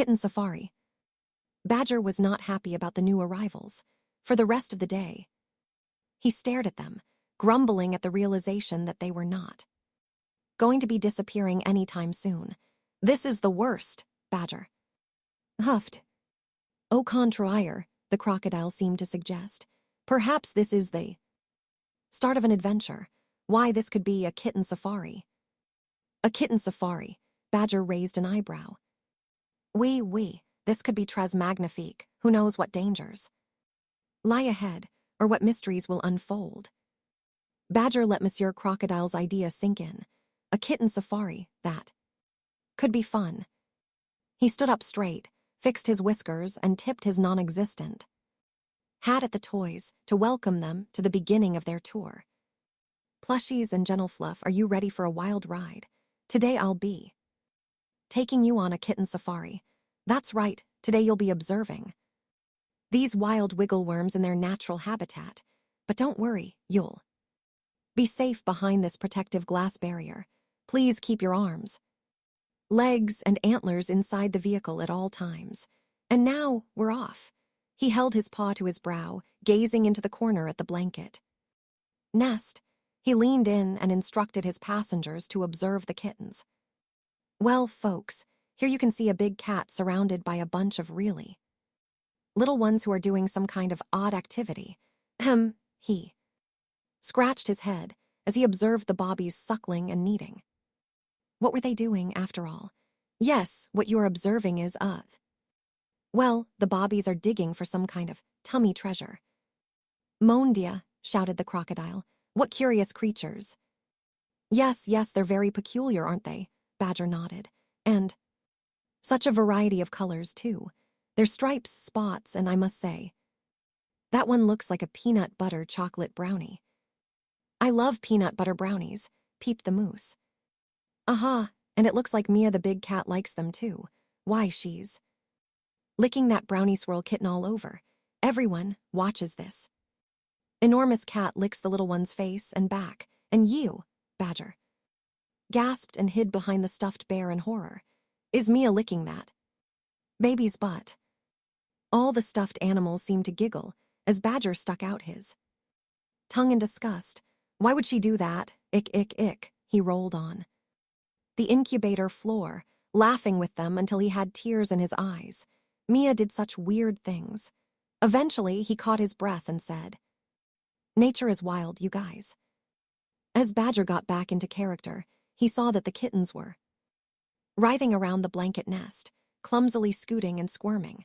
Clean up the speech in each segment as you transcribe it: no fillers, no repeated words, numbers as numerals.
Kitten safari. Badger was not happy about the new arrivals. For the rest of the day, he stared at them, grumbling at the realization that they were not going to be disappearing anytime soon. This is the worst, Badger huffed. Au contraire, the crocodile seemed to suggest. Perhaps this is the start of an adventure. Why, this could be a kitten safari. A kitten safari. Badger raised an eyebrow. Oui, this could be très magnifique. Who knows what dangers lie ahead, or what mysteries will unfold. Badger let Monsieur Crocodile's idea sink in. A kitten safari, that could be fun. He stood up straight, fixed his whiskers, and tipped his non-existent hat at the toys to welcome them to the beginning of their tour. Plushies and gentle fluff, are you ready for a wild ride? Today I'll be taking you on a kitten safari. That's right, today you'll be observing these wild wiggle worms in their natural habitat. But don't worry, you'll be safe behind this protective glass barrier. Please keep your arms, legs, and antlers inside the vehicle at all times. And now we're off. He held his paw to his brow, gazing into the corner at the blanket nest. He leaned in and instructed his passengers to observe the kittens. Well, folks, here you can see a big cat surrounded by a bunch of really little ones who are doing some kind of odd activity. He scratched his head as he observed the bobbies suckling and kneading. What were they doing, after all? Yes, what you're observing is, well, the bobbies are digging for some kind of tummy treasure. Mon Dieu, shouted the crocodile. What curious creatures. Yes, they're very peculiar, aren't they? Badger nodded. And such a variety of colors, too. There's stripes, spots, and I must say, that one looks like a peanut butter chocolate brownie. I love peanut butter brownies, peeped the moose. Aha, and it looks like Mia the big cat likes them too. Why, she's licking that brownie swirl kitten all over. Everyone watches this enormous cat licks the little one's face and back. And you, Badger gasped and hid behind the stuffed bear in horror. Is Mia licking that baby's butt? All the stuffed animals seemed to giggle as Badger stuck out his tongue in disgust. Why would she do that? Ick, he rolled on the incubator floor, laughing with them until he had tears in his eyes. Mia did such weird things. Eventually, he caught his breath and said, Nature is wild, you guys. As Badger got back into character, he saw that the kittens were writhing around the blanket nest, clumsily scooting and squirming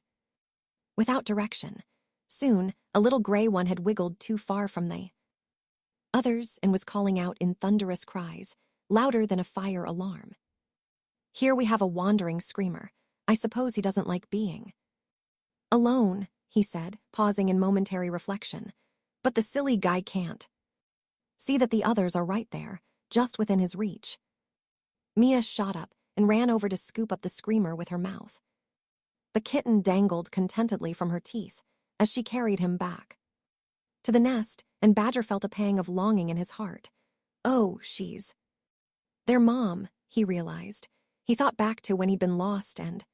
without direction. Soon, a little gray one had wiggled too far from the others and was calling out in thunderous cries, louder than a fire alarm. Here we have a wandering screamer. I suppose he doesn't like being alone, he said, pausing in momentary reflection. But the silly guy can't see that the others are right there, just within his reach. Mia shot up and ran over to scoop up the screamer with her mouth. The kitten dangled contentedly from her teeth as she carried him back to the nest, and Badger felt a pang of longing in his heart. Oh, she's their mom, he realized. He thought back to when he'd been lost and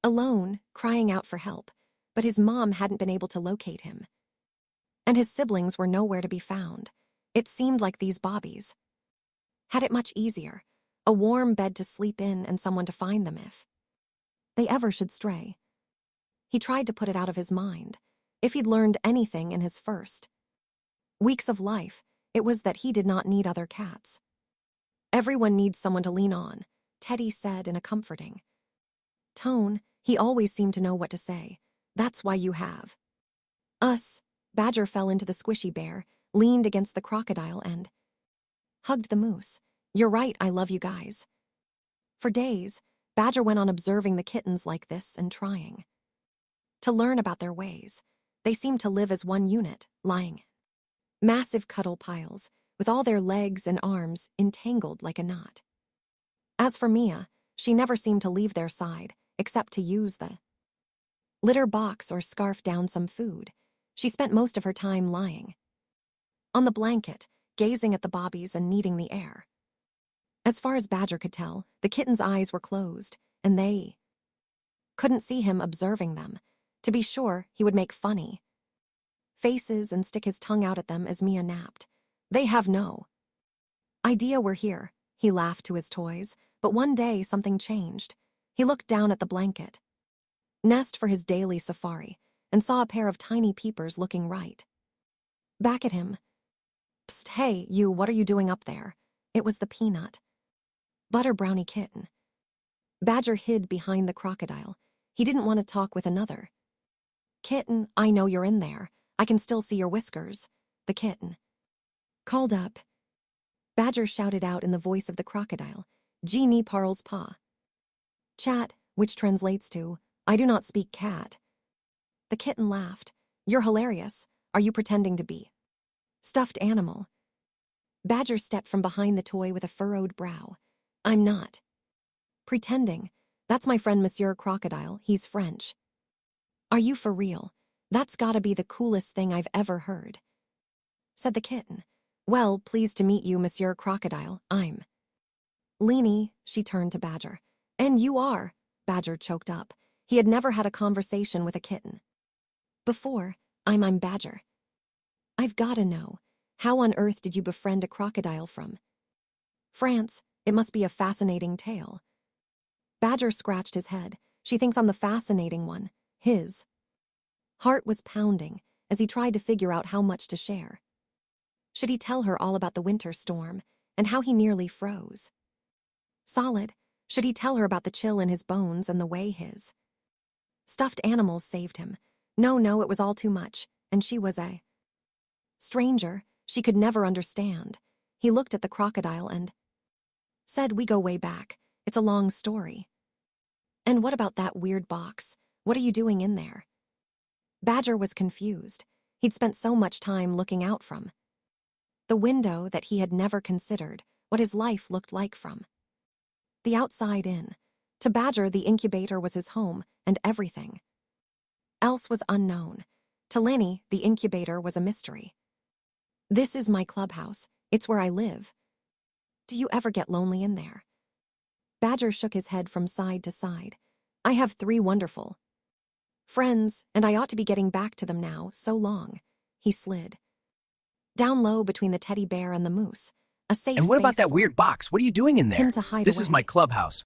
alone, crying out for help, but his mom hadn't been able to locate him. And his siblings were nowhere to be found. It seemed like these bobbies had it much easier, a warm bed to sleep in and someone to find them if they ever should stray. He tried to put it out of his mind. If he'd learned anything in his first weeks of life, it was that he did not need other cats. Everyone needs someone to lean on, Teddy said in a comforting tone. He always seemed to know what to say. That's why you have us. Badger fell into the squishy bear, leaned against the crocodile, and hugged the moose. You're right, I love you guys. For days, Badger went on observing the kittens like this and trying to learn about their ways. They seemed to live as one unit, lying massive cuddle piles, with all their legs and arms entangled like a knot. As for Mia, she never seemed to leave their side, except to use the litter box or scarf down some food. She spent most of her time lying on the blanket, gazing at the bobbies and kneading the air. As far as Badger could tell, the kitten's eyes were closed, and they couldn't see him observing them. To be sure, he would make funny faces and stick his tongue out at them as Mia napped. They have no idea we're here, he laughed to his toys, but one day something changed. He looked down at the blanket nest for his daily safari and saw a pair of tiny peepers looking right back at him. Psst, hey, you, what are you doing up there? It was the peanut butter brownie kitten. Badger hid behind the crocodile. He didn't want to talk with another kitten. I know you're in there. I can still see your whiskers, the kitten called up. Badger shouted out in the voice of the crocodile, Genie Parl's paw. Chat, which translates to, I do not speak cat. The kitten laughed. You're hilarious. Are you pretending to be stuffed animal? Badger stepped from behind the toy with a furrowed brow. I'm not pretending. That's my friend Monsieur Crocodile. He's French. Are you for real? That's gotta be the coolest thing I've ever heard, said the kitten. Well, pleased to meet you, Monsieur Crocodile. I'm Leanie. She turned to Badger. And you are? Badger choked up. He had never had a conversation with a kitten before. I'm Badger. I've gotta know. How on earth did you befriend a crocodile from France? It must be a fascinating tale. Badger scratched his head. She thinks I'm the fascinating one. His heart was pounding as he tried to figure out how much to share. Should he tell her all about the winter storm and how he nearly froze solid? Should he tell her about the chill in his bones and the way his stuffed animals saved him? No, it was all too much, and she was a stranger she could never understand. He looked at the crocodile and said, we go way back. It's a long story. And what about that weird box? What are you doing in there? Badger was confused. He'd spent so much time looking out from the window that he had never considered what his life looked like from the outside in. To Badger, the incubator was his home, and everything else was unknown. To Lenny, the incubator was a mystery. This is my clubhouse. It's where I live. Do you ever get lonely in there? Badger shook his head from side to side. I have 3 wonderful friends, and I ought to be getting back to them now. So long. He slid down low between the teddy bear and the moose, a safe And what about space that for weird box? What are you doing in him there? to hide This is my away. clubhouse.